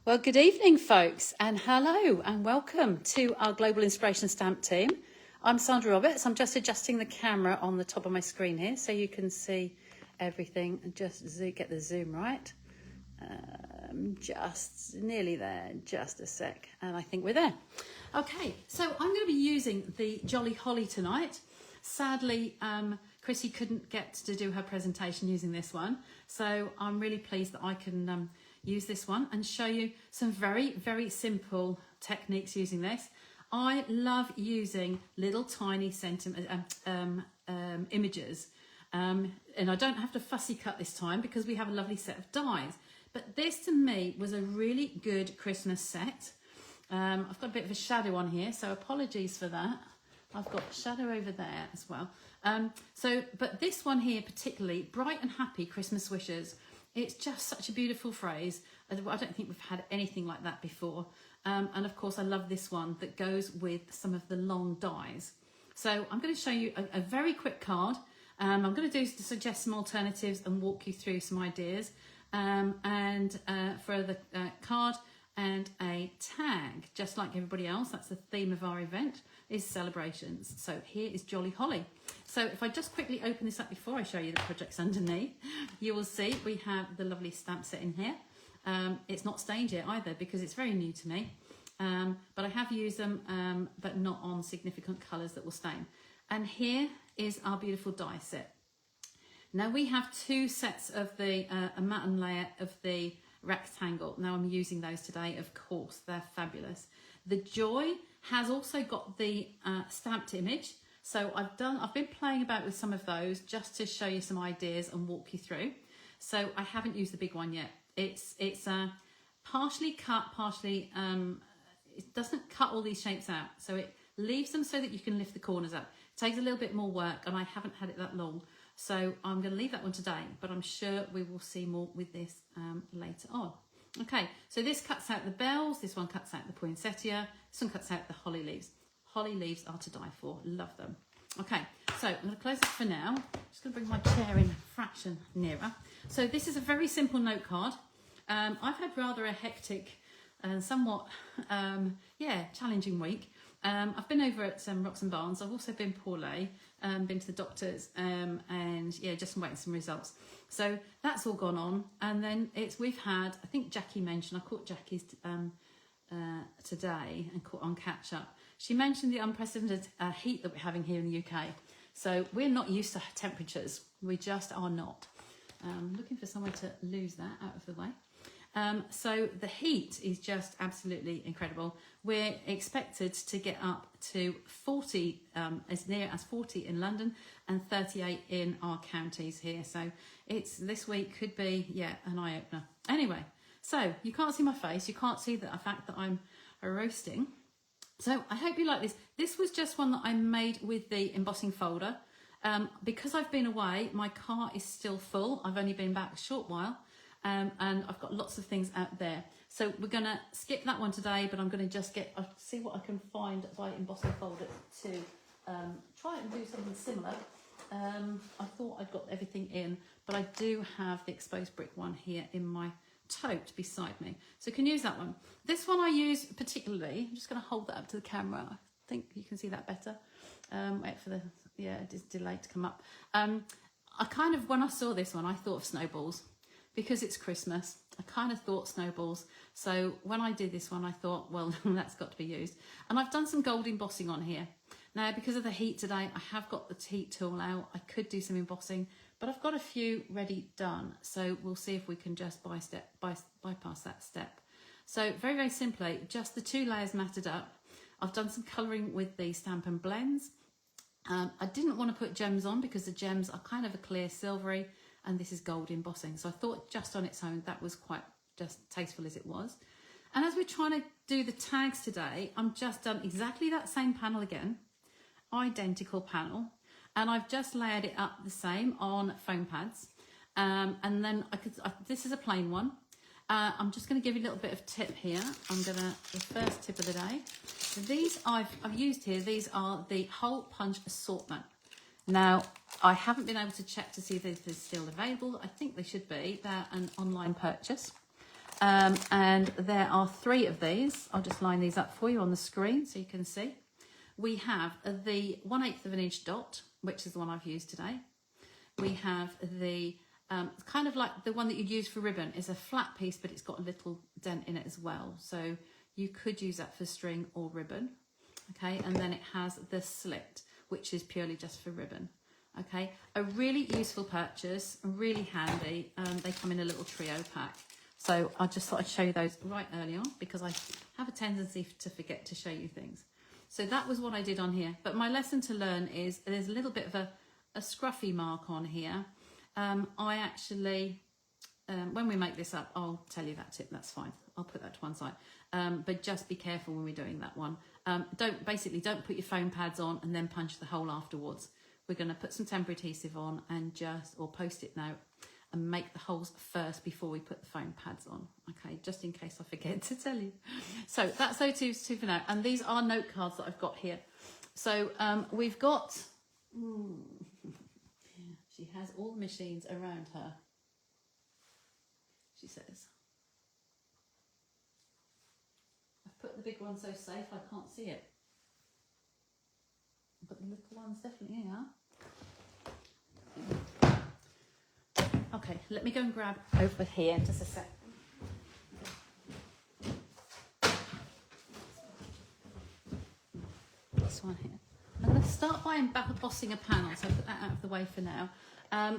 Well, good evening, folks, and hello, and welcome to our Global Inspiration Stamp team. I'm Sandra Roberts. I'm just adjusting the camera on the top of my screen here so you can see everything and just get the zoom right. Just nearly there, just a sec, and I think we're there. Okay, so I'm going to be using the Jolly Holly tonight. Sadly, Chrissy couldn't get to do her presentation using this one, so I'm really pleased that I can use this one and show you some very, very simple techniques using this. I love using little tiny images, and I don't have to fussy cut this time because we have a lovely set of dies. But this to me was a really good Christmas set. I've got a bit of a shadow on here, so apologies for that. I've got shadow over there as well. But this one here particularly, Bright and Happy Christmas Wishes. It's just such a beautiful phrase. I don't think we've had anything like that before. And of course, I love this one that goes with some of the long dies. So I'm going to show you a very quick card. I'm going to suggest some alternatives and walk you through some ideas. For the card and a tag, just like everybody else, that's the theme of our event, is celebrations. So here is Jolly Holly. So if I just quickly open this up before I show you the projects underneath, you will see we have the lovely stamp set in here. It's not stained yet either because it's very new to me, but I have used them, but not on significant colours that will stain. And here is our beautiful die set. Now we have two sets of the a matte layer of the rectangle. Now I'm using those today, of course, they're fabulous. The Joy has also got the stamped image. So I've been playing about with some of those just to show you some ideas and walk you through. So I haven't used the big one yet. It's partially cut, partially, it doesn't cut all these shapes out. So it leaves them so that you can lift the corners up. It takes a little bit more work and I haven't had it that long. So I'm going to leave that one today, but I'm sure we will see more with this later on. Okay, so this cuts out the bells, this one cuts out the poinsettia, this one cuts out the holly leaves. Holly leaves are to die for, love them. Okay, so I'm going to close this for now. Just going to bring my chair in a fraction nearer. So this is a very simple note card. I've had rather a hectic and somewhat, challenging week. I've been over at Rocks and Barnes. I've also been poorly, been to the doctors, just waiting some results. So that's all gone on. And then we've had, I think Jackie mentioned, I caught Jackie's today and caught on catch up. She mentioned the unprecedented heat that we're having here in the UK. So we're not used to temperatures. We just are not. Looking for somewhere to lose that out of the way. So the heat is just absolutely incredible. We're expected to get up to 40, as near as 40 in London and 38 in our counties here. So this week could be, an eye-opener. Anyway, so you can't see my face. You can't see the fact that I'm roasting. So I hope you like this. This was just one that I made with the embossing folder. Because I've been away, my car is still full. I've only been back a short while. And I've got lots of things out there. So we're going to skip that one today, but I'm going to just I'll see what I can find by embossing folder to try and do something similar. I thought I'd got everything in, but I do have the exposed brick one here in my tote beside me. So you can use that one. This one I use particularly, I'm just going to hold that up to the camera. I think you can see that better. Wait for the, it is delayed to come up. When I saw this one, I thought of snowballs. Because it's Christmas, I kind of thought snowballs. So when I did this one, I thought, well, that's got to be used. And I've done some gold embossing on here. Now, because of the heat today, I have got the heat tool out. I could do some embossing, but I've got a few ready done. So we'll see if we can just bypass that step. So very, very simply, just the two layers matted up. I've done some colouring with the Stampin' Blends. I didn't want to put gems on because the gems are kind of a clear silvery, and this is gold embossing. So I thought just on its own, that was quite just tasteful as it was. And as we're trying to do the tags today, I'm just done exactly that same panel again, identical panel. And I've just layered it up the same on foam pads. And then this is a plain one. I'm just going to give you a little bit of tip here. The first tip of the day. So these I've used here, these are the Hole Punch Assortment. Now, I haven't been able to check to see if they're still available. I think they should be. They're an online purchase. And there are 3 of these. I'll just line these up for you on the screen so you can see. We have the 1/8 of an inch dot, which is the one I've used today. We have the kind of like the one that you'd use for ribbon. Is a flat piece, but it's got a little dent in it as well. So you could use that for string or ribbon. Okay, and then it has the slit, which is purely just for ribbon. Okay, a really useful purchase, really handy. They come in a little trio pack. So I just thought I'd show you those right early on because I have a tendency to forget to show you things. So that was what I did on here. But my lesson to learn is there's a little bit of a scruffy mark on here. I actually, when we make this up, I'll tell you that tip, that's fine. I'll put that to one side. But just be careful when we're doing that one. Don't put your foam pads on and then punch the hole afterwards. We're going to put some temporary adhesive on and or post-it note and make the holes first before we put the foam pads on. Okay, just in case I forget to tell you. So that's those two for now. And these are note cards that I've got here. So we've got, she has all the machines around her, she says. I've put the big one so safe I can't see it. But the little ones definitely are. Okay, let me go and grab over here just a sec. This one here. I'm going to start by embossing a panel, so I'll put that out of the way for now.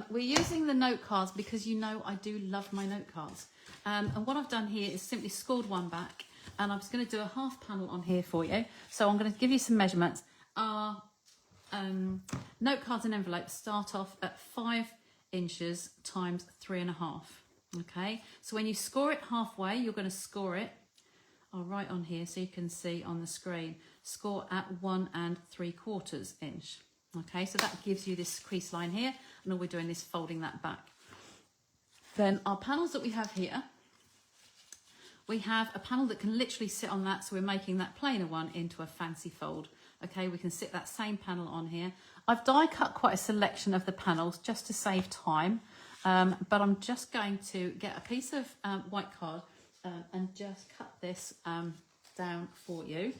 We're using the note cards because you know I do love my note cards. And what I've done here is simply scored one back, and I'm just going to do a half panel on here for you. So I'm going to give you some measurements. Our note cards and envelopes start off at 5 inches times 3.5. Okay, so when you score it halfway, you're going to score it. I'll write on here so you can see on the screen. Score at 1 3/4 inch. Okay, so that gives you this crease line here, and all we're doing is folding that back. Then our panels that we have here, we have a panel that can literally sit on that, so we're making that plainer one into a fancy fold. Okay, we can sit that same panel on here. I've die cut quite a selection of the panels just to save time, but I'm just going to get a piece of white card and just cut this down for you.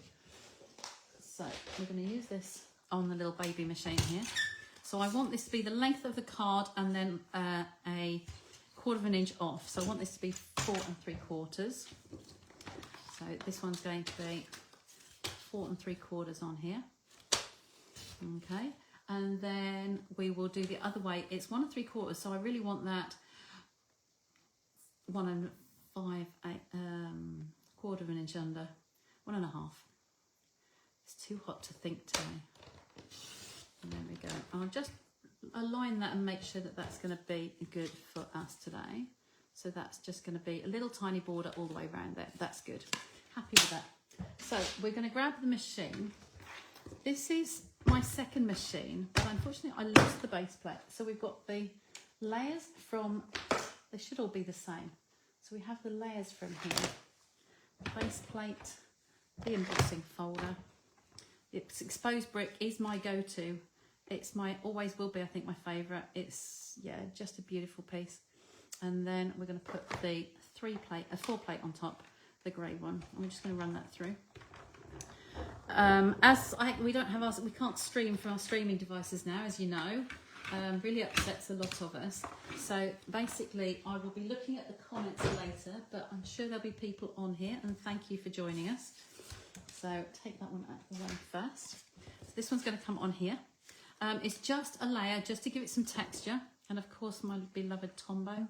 So we're going to use this on the little baby machine here. So I want this to be the length of the card and then a 1/4 inch off. So I want this to be 4 3/4. So this one's going to be 4 3/4 on here. Okay, and then we will do the other way. It's 1 3/4, so I really want that 1 5/4 inch under, 1.5. It's too hot to think today. And there we go. I'll just align that and make sure that that's going to be good for us today. So that's just going to be a little tiny border all the way around there. That's good. Happy with that. So we're going to grab the machine. This is my second machine, but unfortunately I lost the base plate. So we've got the layers from, they should all be the same. So we have the layers from here. The base plate, the embossing folder. It's exposed brick is my go-to. It's my, always will be, I think, my favourite. It's, yeah, just a beautiful piece. And then we're going to put the 4 plate on top, the grey one. I'm just going to run that through. We can't stream from our streaming devices now, as you know. Really upsets a lot of us. So basically, I will be looking at the comments later, but I'm sure there'll be people on here, and thank you for joining us. So take that one out of the way first. So this one's going to come on here. It's just a layer, just to give it some texture. And of course, my beloved Tombow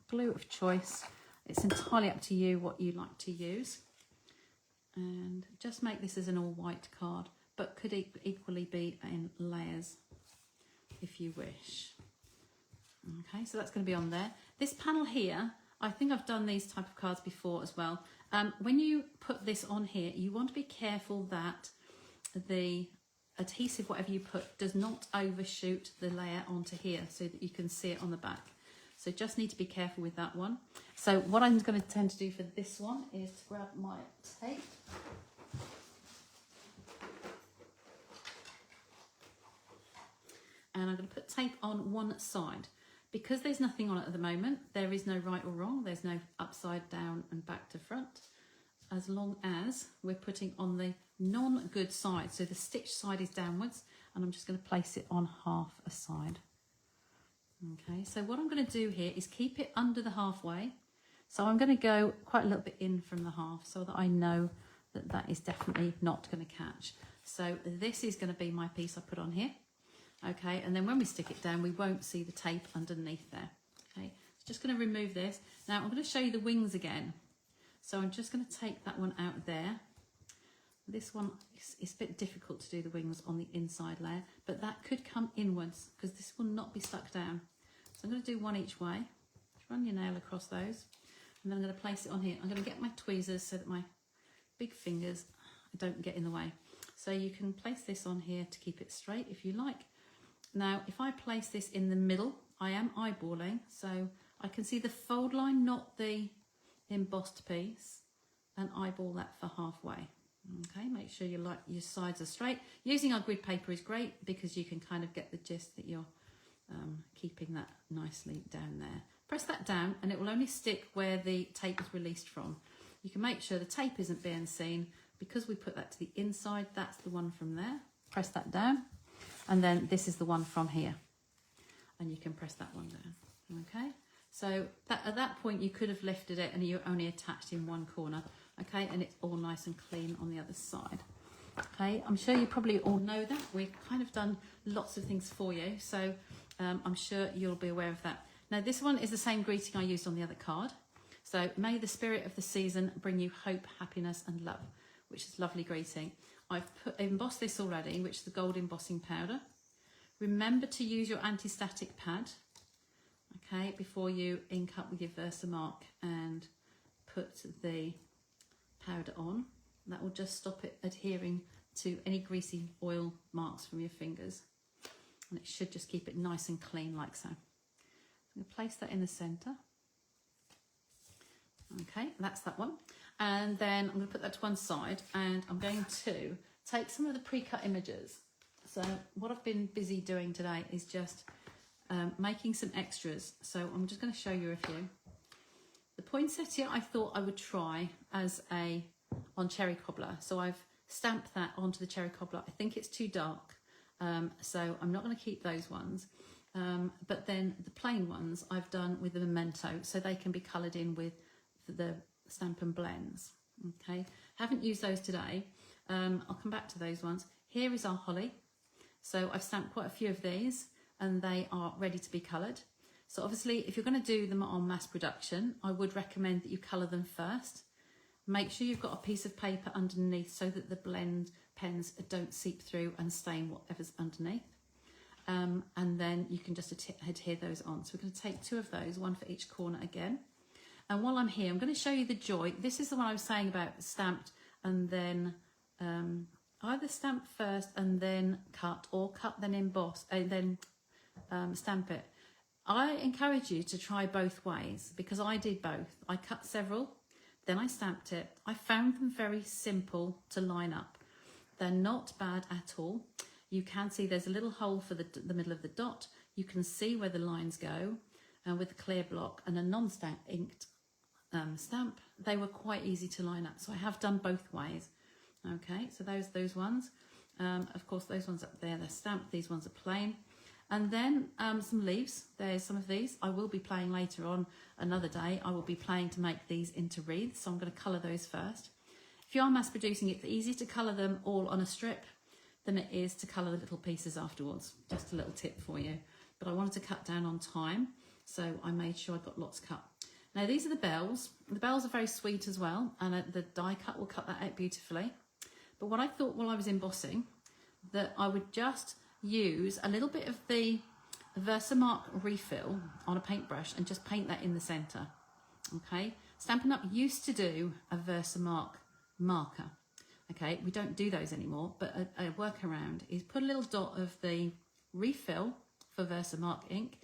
glue of choice. It's entirely up to you what you like to use. And just make this as an all white card, but could equally be in layers if you wish. Okay, so that's going to be on there. This panel here, I think I've done these type of cards before as well. When you put this on here, you want to be careful that the adhesive, whatever you put, does not overshoot the layer onto here so that you can see it on the back. So just need to be careful with that one. So what I'm going to tend to do for this one is to grab my tape. And I'm going to put tape on one side. Because there's nothing on it at the moment, there is no right or wrong. There's no upside down and back to front, as long as we're putting on the non-good side. So the stitch side is downwards, and I'm just going to place it on half a side. Okay, so what I'm going to do here is keep it under the halfway. So I'm going to go quite a little bit in from the half so that I know that that is definitely not going to catch. So this is going to be my piece I put on here. Okay, and then when we stick it down, we won't see the tape underneath there. Okay, just going to remove this. Now I'm going to show you the wings again. So I'm just going to take that one out there. This one is a bit difficult to do the wings on the inside layer, but that could come inwards because this will not be stuck down. So I'm going to do one each way. Just run your nail across those, and then I'm going to place it on here. I'm going to get my tweezers so that my big fingers don't get in the way. So you can place this on here to keep it straight if you like. Now, if I place this in the middle, I am eyeballing, so I can see the fold line, not the embossed piece, and eyeball that for halfway. Okay, make sure your sides are straight. Using our grid paper is great because you can kind of get the gist that you're keeping that nicely down there. Press that down and it will only stick where the tape is released from. You can make sure the tape isn't being seen because we put that to the inside. That's the one from there. Press that down, and then this is the one from here, and you can press that one down. Okay, so at that point you could have lifted it and you're only attached in one corner. Okay, and it's all nice and clean on the other side. Okay, I'm sure you probably all know that. We've kind of done lots of things for you, so I'm sure you'll be aware of that. Now this one is the same greeting I used on the other card. So, may the spirit of the season bring you hope, happiness and love, which is a lovely greeting. I've embossed this already, which is the gold embossing powder. Remember to use your anti-static pad, okay, before you ink up with your Versamark and put the powder on. That will just stop it adhering to any greasy oil marks from your fingers, and it should just keep it nice and clean like so. I'm going to place that in the centre. Okay, that's that one, and then I'm going to put that to one side, and I'm going to take some of the pre-cut images. So what I've been busy doing today is just making some extras, so I'm just going to show you a few. The poinsettia I thought I would try as on cherry cobbler, so I've stamped that onto the cherry cobbler. I think it's too dark, so I'm not going to keep those ones, but then the plain ones I've done with the memento, so they can be coloured in with the Stampin' Blends. Okay, haven't used those today. I'll come back to those ones. Here is our holly, so I've stamped quite a few of these and they are ready to be coloured. So obviously if you're going to do them on mass production, I would recommend that you colour them first. Make sure you've got a piece of paper underneath so that the blend pens don't seep through and stain whatever's underneath, and then you can just adhere those on. So we're going to take two of those, one for each corner again. And while I'm here, I'm going to show you the joy. This is the one I was saying about stamped and then either stamp first and then cut, or cut then emboss and then stamp it. I encourage you to try both ways because I did both. I cut several, then I stamped it. I found them very simple to line up. They're not bad at all. You can see there's a little hole for the middle of the dot. You can see where the lines go, and with a clear block and a non-stamp inked stamp, they were quite easy to line up. So I have done both ways. Okay, so those ones. Of course, those ones up there, they're stamped. These ones are plain. And then some leaves. There's some of these. I will be playing later on another day. I will be playing to make these into wreaths. So I'm going to colour those first. If you are mass producing, it's easier to colour them all on a strip than it is to colour the little pieces afterwards. Just a little tip for you. But I wanted to cut down on time, so I made sure I got lots cut. Now these are the bells. The bells are very sweet as well, and the die cut will cut that out beautifully. But what I thought while I was embossing, that I would just use a little bit of the Versamark refill on a paintbrush and just paint that in the centre. Okay, Stampin' Up used to do a Versamark marker. Okay, we don't do those anymore, but a workaround is put a little dot of the refill for Versamark ink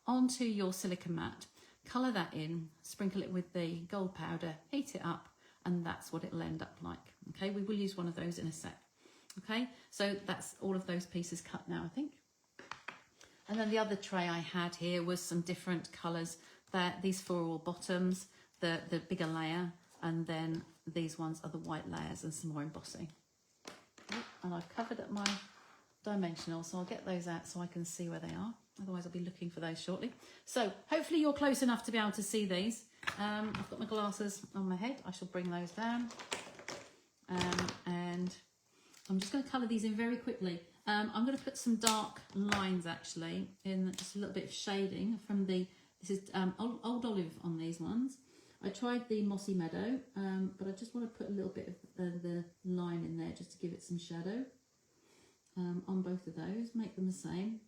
onto your silicone mat, colour that in, sprinkle it with the gold powder, heat it up, and that's what it'll end up like. Okay, we will use one of those in a sec. Okay, so that's all of those pieces cut now, I think. And then the other tray I had here was some different colours. These four are all bottoms, the bigger layer, and then these ones are the white layers and some more embossing. And I've covered up my dimensional, so I'll get those out so I can see where they are. Otherwise I'll be looking for those shortly. So hopefully you're close enough to be able to see these. I've got my glasses on my head. I shall bring those down. And I'm just going to colour these in very quickly. I'm going to put some dark lines actually in, just a little bit of shading from this is Old Olive on these ones. I tried the Mossy Meadow, but I just want to put a little bit of the line in there just to give it some shadow on both of those. Make them the same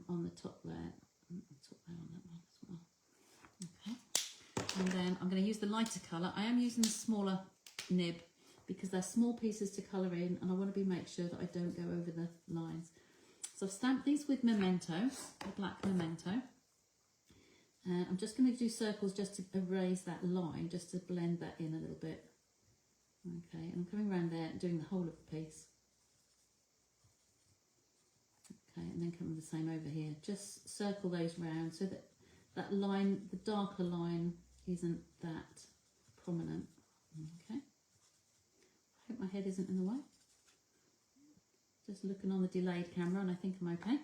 on the top there. Top there on that one as well. Okay. And then I'm going to use the lighter colour. I am using the smaller nib because they're small pieces to colour in, and I want to make sure that I don't go over the lines. So I've stamped these with Memento, the black Memento. I'm just going to do circles just to erase that line, just to blend that in a little bit. Okay, and I'm coming around there and doing the whole of the piece. Okay, and then coming the same over here. Just circle those round so that that line, the darker line, isn't that prominent. Okay. I hope my head isn't in the way. Just looking on the delayed camera, and I think I'm okay.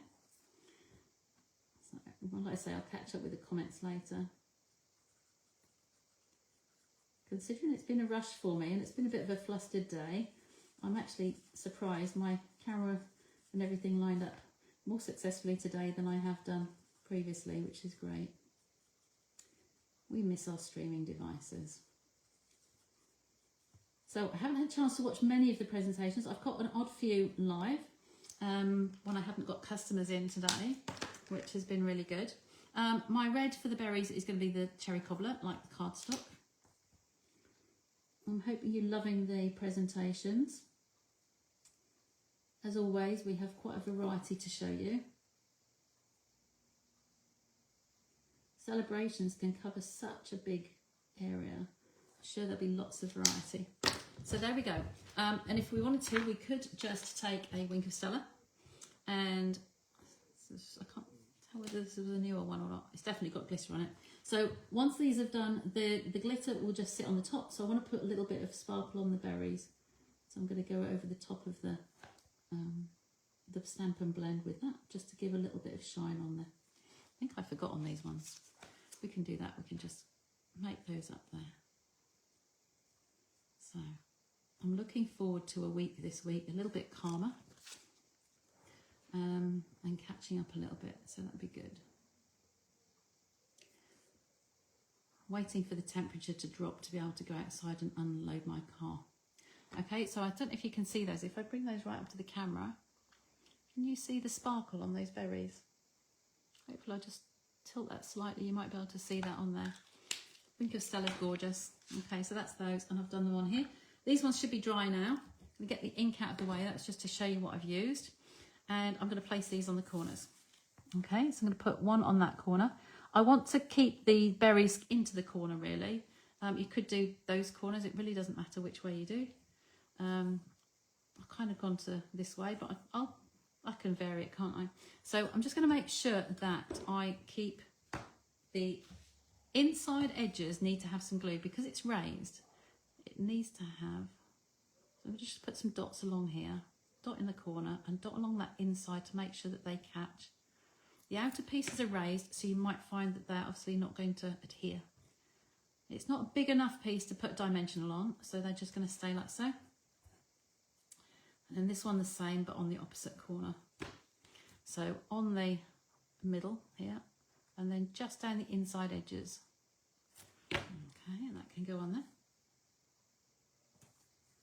So, like I say, I'll catch up with the comments later. Considering it's been a rush for me and it's been a bit of a flustered day, I'm actually surprised my camera and everything lined up more successfully today than I have done previously, which is great. We miss our streaming devices. So I haven't had a chance to watch many of the presentations. I've got an odd few live when I haven't got customers in today, which has been really good. My red for the berries is going to be the cherry cobbler, like the cardstock. I'm hoping you're loving the presentations. As always, we have quite a variety to show you. Celebrations can cover such a big area. I'm sure there'll be lots of variety. So there we go. And if we wanted to, we could just take a Wink of Stella, and I can't tell whether this is a newer one or not. It's definitely got glitter on it. So once these have done, the glitter will just sit on the top. So I want to put a little bit of sparkle on the berries. So I'm going to go over the top of the Stampin' Blend with that, just to give a little bit of shine on there. I think I forgot on these ones. We can do that. We can just make those up there. So I'm looking forward to a week this week, a little bit calmer, and catching up a little bit, so that'd be good. Waiting for the temperature to drop to be able to go outside and unload my car. Okay, so I don't know if you can see those. If I bring those right up to the camera, can you see the sparkle on those berries? Hopefully I'll just tilt that slightly. You might be able to see that on there. Wink of Stella's gorgeous. Okay, so that's those, and I've done them on here. These ones should be dry now. I'm going to get the ink out of the way. That's just to show you what I've used. And I'm going to place these on the corners. Okay, so I'm going to put one on that corner. I want to keep the berries into the corner, really. You could do those corners. It really doesn't matter which way you do. I've kind of gone to this way, but I can vary it, can't I? So I'm just going to make sure that I keep the inside edges need to have some glue because it's raised. It needs to have, so I'll just put some dots along here, dot in the corner and dot along that inside to make sure that they catch. The outer pieces are raised, so you might find that they're obviously not going to adhere. It's not a big enough piece to put dimensional on, so they're just going to stay like so. And then this one the same, but on the opposite corner. So on the middle here, and then just down the inside edges. Okay, and that can go on there.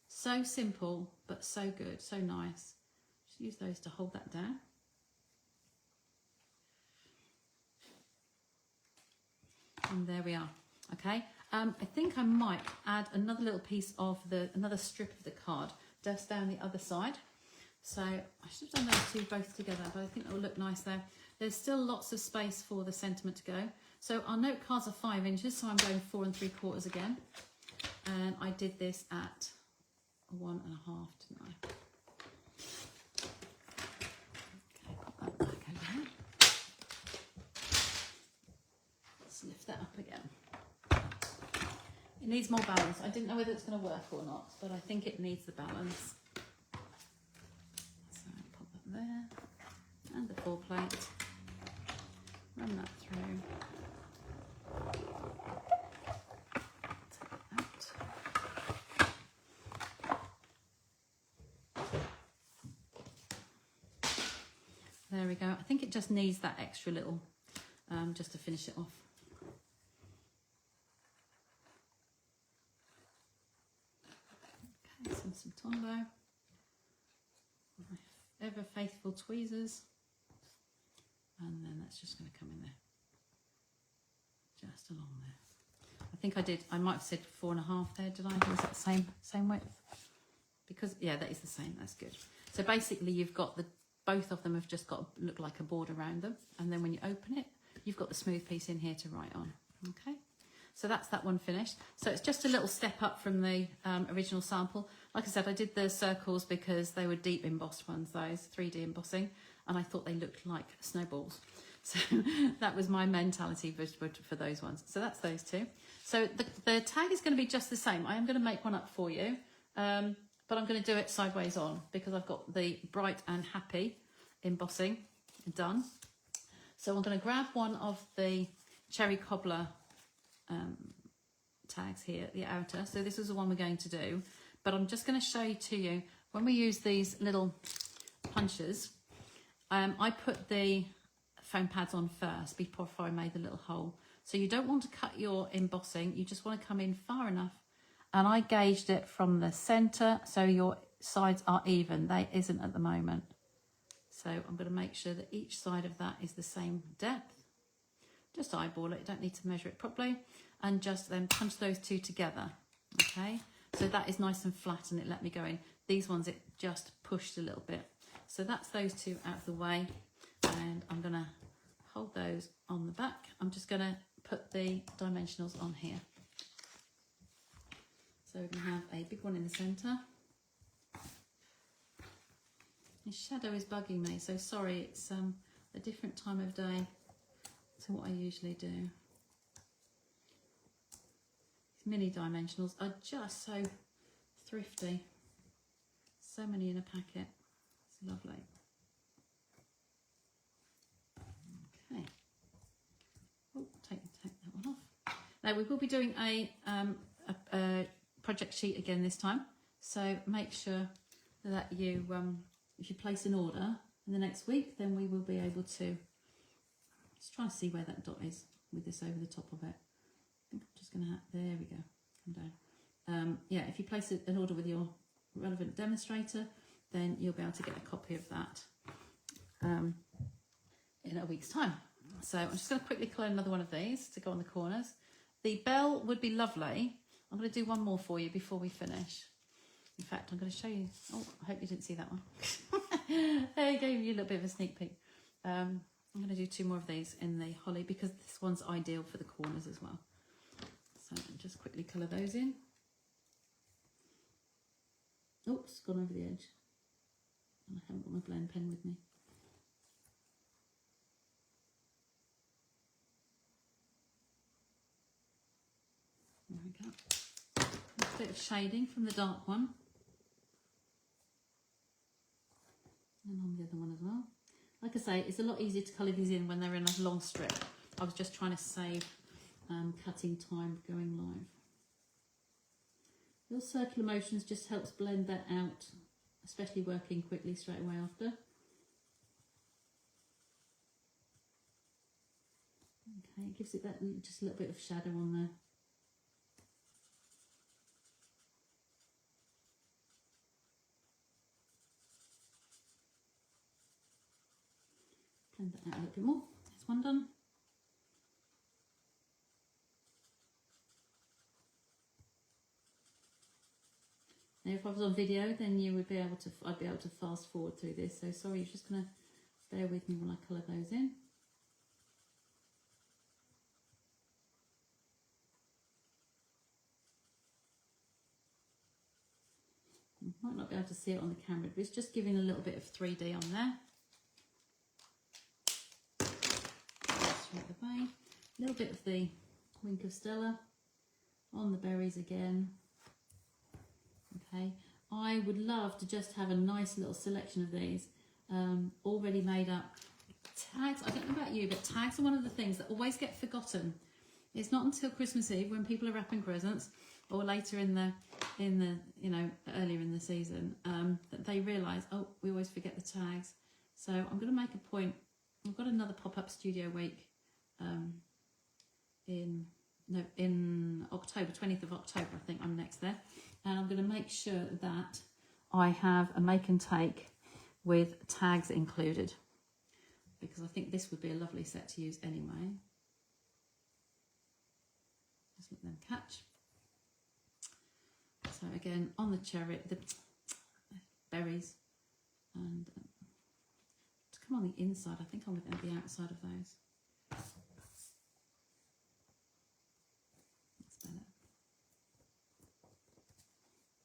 So simple, but so good, so nice. Just use those to hold that down. And there we are. Okay, I think I might add another little piece of another strip of the card just down the other side. So I should have done those two both together, but I think that will look nice there. There's still lots of space for the sentiment to go. So our note cards are 5 inches, so I'm going 4 3/4 again. And I did this at 1 1/2, didn't I? Okay, put that back over here. It needs more balance. I didn't know whether it's going to work or not, but I think it needs the balance. So pop that there. And the 4 plate. Run that through. Take that out. There we go. I think it just needs that extra little, just to finish it off. Okay, some Tondo. My ever faithful tweezers. And then that's just going to come in there. Just along there. I think I might have said 4.5 there, did I? Was that the same width? Because, yeah, that is the same. That's good. So basically you've got both of them have just got to look like a board around them. And then when you open it, you've got the smooth piece in here to write on. Okay. So that's that one finished. So it's just a little step up from the original sample. Like I said, I did the circles because they were deep embossed ones, those 3D embossing, and I thought they looked like snowballs. So that was my mentality for those ones. So that's those two. So the tag is going to be just the same. I am going to make one up for you, but I'm going to do it sideways on because I've got the bright and happy embossing done. So I'm going to grab one of the cherry cobbler tags here at the outer. So this is the one we're going to do, but I'm just going to show you to you when we use these little punches. I put the foam pads on first before I made the little hole. So you don't want to cut your embossing, you just want to come in far enough. And I gauged it from the center so your sides are even. They isn't at the moment. So I'm going to make sure that each side of that is the same depth. Just eyeball it, you don't need to measure it properly. And just then punch those two together, okay? So that is nice and flat and it let me go in. These ones, it just pushed a little bit. So that's those two out of the way. And I'm gonna hold those on the back. I'm just gonna put the dimensionals on here. So we're gonna have a big one in the center. The shadow is bugging me, so sorry, it's a different time of day to what I usually do. These mini dimensionals are just so thrifty. So many in a packet. It's lovely. Okay. Oh, take that one off. Now we will be doing a project sheet again this time. So make sure that you, if you place an order in the next week, then we will be able to just try and see where that dot is with this over the top of it. I think I'm just going to have, there we go, come down. Yeah, if you place an order with your relevant demonstrator, then you'll be able to get a copy of that in a week's time. So I'm just going to quickly clone another one of these to go on the corners. The bell would be lovely. I'm going to do one more for you before we finish. In fact, I'm going to show you. Oh, I hope you didn't see that one. I gave you a little bit of a sneak peek. I'm going to do 2 more of these in the holly because this one's ideal for the corners as well. So just quickly colour those in. Oops, gone over the edge. And I haven't got my blend pen with me. There we go. A bit of shading from the dark one. And on the other one as well. Like I say, it's a lot easier to colour these in when they're in a long strip. I was just trying to save cutting time going live. Little circular motions just helps blend that out, especially working quickly straight away after. Okay, it gives it that just a little bit of shadow on there. Blend that out a little bit more. There's one done. Now, if I was on video, then you would be able to. I'd be able to fast forward through this. So sorry, you're just going to bear with me when I colour those in. You might not be able to see it on the camera, but it's just giving a little bit of 3D on there. Straight away. A little bit of the Wink of Stella on the berries again. Okay, I would love to just have a nice little selection of these already made up. Tags, I don't know about you, but tags are one of the things that always get forgotten. It's not until Christmas Eve when people are wrapping presents, or later in the you know, earlier in the season, that they realise, oh, we always forget the tags. So I'm going to make a point. I've got another pop-up studio week in October, 20th of October, I think I'm next there, and I'm going to make sure that I have a make and take with tags included, because I think this would be a lovely set to use anyway. Just let them catch. So again, on the cherry, the berries, and to come on the inside, I think I'm going to the outside of those. That's better.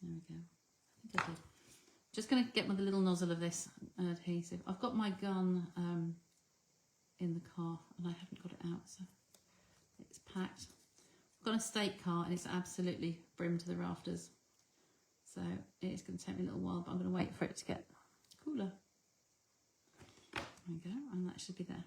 There we go. I think I did. Just going to get with the little nozzle of this adhesive. I've got my gun in the car and I haven't got it out, so it's packed. I've got a stake car and it's absolutely brimmed to the rafters. So it's going to take me a little while, but I'm going to wait for it to get cooler. There we go, and that should be there.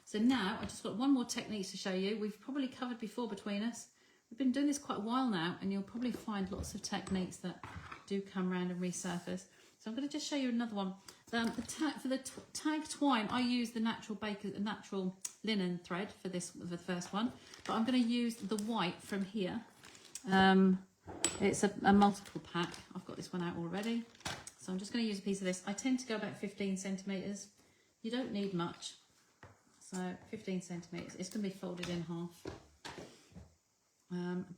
So now I just got one more technique to show you. We've probably covered before between us. We've been doing this quite a while now, and you'll probably find lots of techniques that do come around and resurface. So I'm going to just show you another one. For the tag twine, I use the natural linen thread for this, for the first one, but I'm going to use the white from here. It's a multiple pack. I've got this one out already, so I'm just going to use a piece of this. I tend to go about 15 centimetres. You don't need much, so 15 centimetres. It's going to be folded in half.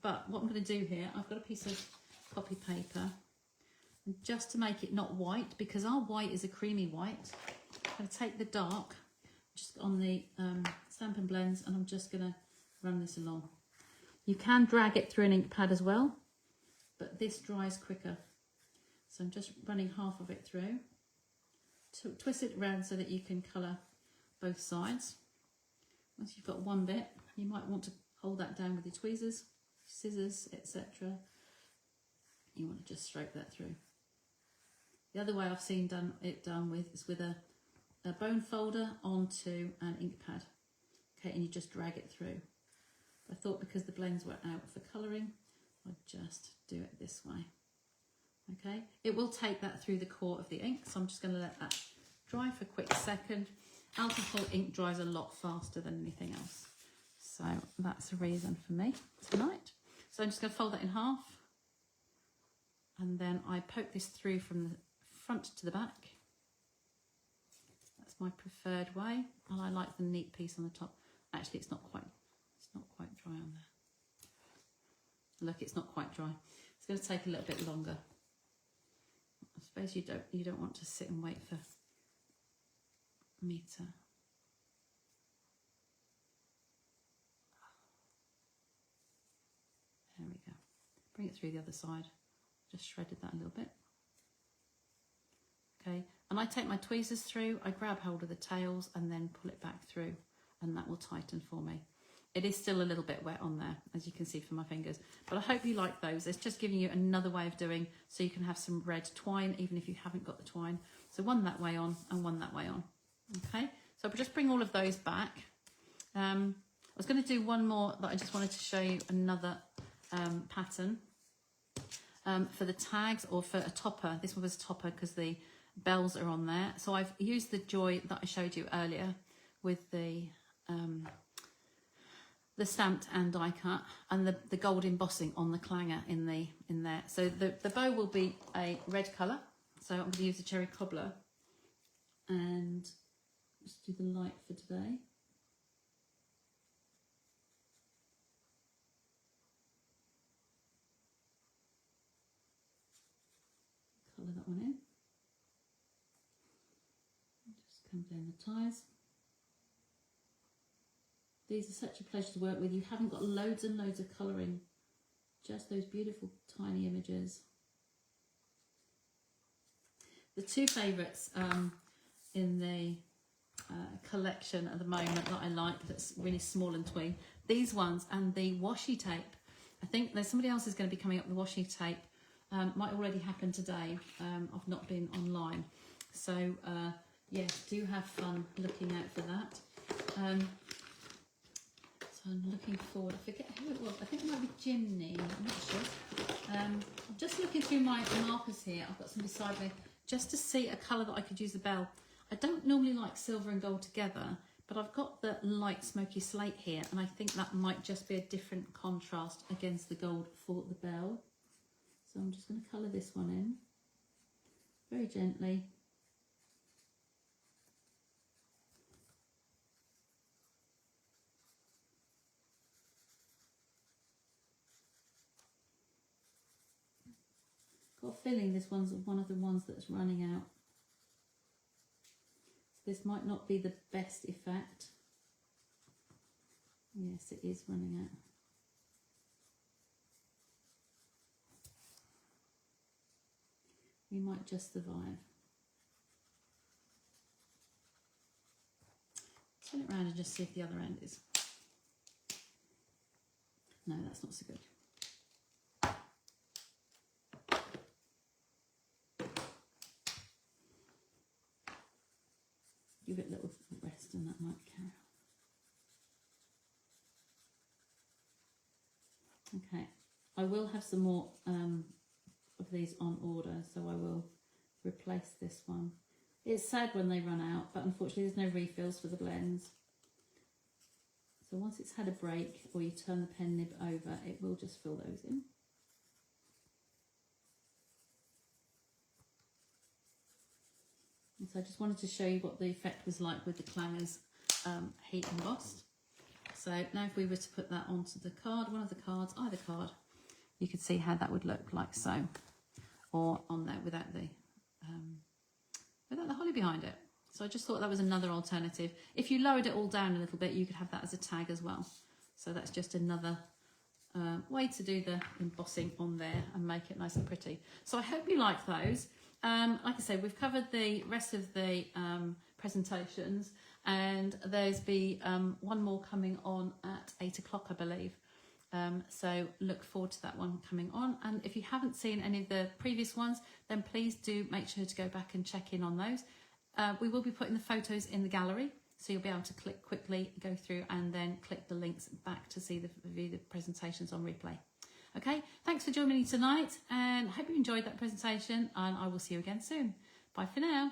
But what I'm going to do here, I've got a piece of copy paper, and just to make it not white, because our white is a creamy white, I'm going to take the dark just on the Stampin' Blends, and I'm just going to run this along. You can drag it through an ink pad as well, but this dries quicker. So I'm just running half of it through. Twist it around so that you can colour both sides. Once you've got one bit, you might want to hold that down with your tweezers, scissors, etc. You want to just stroke that through. The other way I've seen it done with is with a bone folder onto an ink pad. Okay, and you just drag it through. I thought because the blends were out for colouring, I'd just do it this way. Okay, it will take that through the core of the ink, so I'm just going to let that dry for a quick second. Alcohol ink dries a lot faster than anything else, so that's a reason for me tonight. So I'm just going to fold that in half, and then I poke this through from the front to the back. That's my preferred way, and I like the neat piece on the top. Actually, it's not quite dry on there. Look, it's not quite dry. It's going to take a little bit longer. I suppose you don't want to sit and wait for me to. There we go. Bring it through the other side. Just shredded that a little bit. Okay, and I take my tweezers through, I grab hold of the tails and then pull it back through, and that will tighten for me. It is still a little bit wet on there, as you can see from my fingers, but I hope you like those. It's just giving you another way of doing, so you can have some red twine, even if you haven't got the twine. So one that way on and one that way on. Okay, so I'll just bring all of those back. I was going to do one more that I just wanted to show you another pattern for the tags, or for a topper. This one was a topper because the bells are on there. So I've used the Joy that I showed you earlier with the stamped and die cut, and the gold embossing on the clanger in there. So the bow will be a red colour. So I'm going to use the cherry cobbler and just do the light for today. Colour that one in. Just come down the ties. These are such a pleasure to work with. You haven't got loads and loads of colouring, just those beautiful tiny images. The two favourites in the collection at the moment that I like, that's really small and tween, these ones and the washi tape I think there's somebody else who's going to be coming up with washi tape. Might already happen today. I've not been online. So, yes, do have fun looking out for that. So I'm looking forward. I forget who it was. I think it might be Jimmy. I'm not sure. I'm just looking through my markers here. I've got some beside me just to see a colour that I could use the bell. I don't normally like silver and gold together, but I've got the light smoky slate here, and I think that might just be a different contrast against the gold for the bell. So I'm just going to colour this one in very gently. Got a feeling this one's one of the ones that's running out. So this might not be the best effect. Yes, it is running out. We might just survive. Turn it around and just see if the other end is. No, that's not so good. Give it a little rest and that might carry on. Okay, I will have some more of these on order, so I will replace this one. It's sad when they run out, but unfortunately there's no refills for the blends. So once it's had a break, or you turn the pen nib over, it will just fill those in. And so I just wanted to show you what the effect was like with the Clangers heat embossed. So now if we were to put that onto the card, one of the cards, either card, you could see how that would look like so, or on there without the holly behind it. So I just thought that was another alternative. If you lowered it all down a little bit, you could have that as a tag as well. So that's just another way to do the embossing on there and make it nice and pretty. So I hope you like those. Like I say, we've covered the rest of the presentations, and there's be one more coming on at 8 o'clock, I believe. So look forward to that one coming on. And if you haven't seen any of the previous ones, then please do make sure to go back and check in on those. We will be putting the photos in the gallery, so you'll be able to click quickly, go through, and then click the links back to see view the presentations on replay. Okay, thanks for joining me tonight, and I hope you enjoyed that presentation, and I will see you again soon. Bye for now.